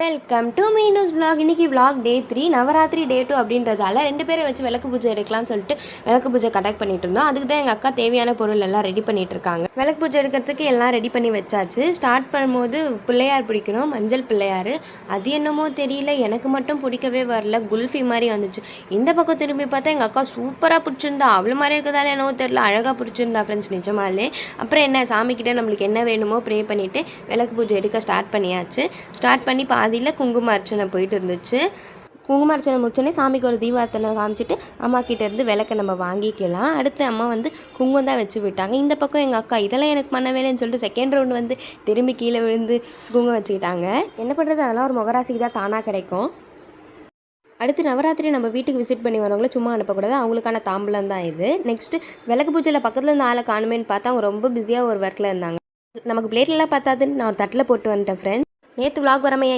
Welcome to Meenu's vlog. இன்றைக்கி vlog டே 3 நவராத்திரி டே 2 அப்படின்றதால 2 பேரை வச்சு விளக்கு பூஜை எடுக்கலாம்னு சொல்லிட்டு விளக்கு பூஜை கண்டக்ட் பண்ணிட்டு இருந்தோம். அதுக்கு தான் எங்கள் அக்கா தேவையான பொருள் எல்லாம் ரெடி பண்ணிட்டு இருக்காங்க. விளக்கு பூஜை எடுக்கிறதுக்கு எல்லாம் ரெடி பண்ணி வச்சாச்சு. ஸ்டார்ட் பண்ணும்போது பிள்ளையார் பிடிக்கணும், மஞ்சள் பிள்ளையார். அது என்னமோ தெரியல, எனக்கு மட்டும் பிடிக்கவே வரல, குல்ஃபி மாதிரி வந்துச்சு. இந்த பக்கம் திரும்பி பார்த்தா எங்கள் அக்கா சூப்பராக பிடிச்சிருந்தா, அவ்வளோ மாதிரி இருக்கிறதால என்னவோ தெரியல, அழகாக பிடிச்சிருந்தா ஃப்ரெண்ட்ஸ் நிஜமாலே. அப்புறம் என்ன, சாமிக்கிட்ட நம்மளுக்கு என்ன வேணுமோ ப்ரே பண்ணிவிட்டு விளக்கு பூஜை எடுக்க ஸ்டார்ட் பண்ணியாச்சு. ஸ்டார்ட் பண்ணி பாதியில் குங்கும அர்ச்சனை போயிட்டு இருந்துச்சு. குங்கும அர்ச்சனை முடிச்சோடனே சாமிக்கு ஒரு தீபார்த்தனை காமிச்சிட்டு அம்மா கிட்டேருந்து விளக்கை நம்ம வாங்கிக்கலாம். அடுத்து அம்மா குங்குமம் தான் வச்சு விட்டாங்க. இந்த பக்கம் எங்கள் அக்கா இதெல்லாம் எனக்கு பண்ண வேலைன்னு சொல்லிட்டு செகண்ட் ரவுண்ட் திரும்பி கீழே விழுந்து குங்குமம் வச்சுக்கிட்டாங்க. என்ன பண்ணுறது, அதெல்லாம் ஒரு முகராசிக்கு தான் தானாக கிடைக்கும். அடுத்து நவராத்திரி நம்ம வீட்டுக்கு விசிட் பண்ணி வரவங்கள சும்மா அனுப்பக்கூடாது, அவங்களுக்கான தாம்பலம் தான் இது. நெக்ஸ்ட்டு விளக்கு பூஜையில் பக்கத்தில் இருந்த ஆளை காணுமேன்னு பார்த்தா அவங்க ரொம்ப பிஸியாக ஒரு ஒர்க்கில் இருந்தாங்க. நமக்கு பிளேட்லாம் பார்த்தாதுன்னு நான் ஒரு தட்டில் போட்டு வந்துட்டேன் ஃப்ரெண்ட்ஸ். நேற்று விளாக் வராமையா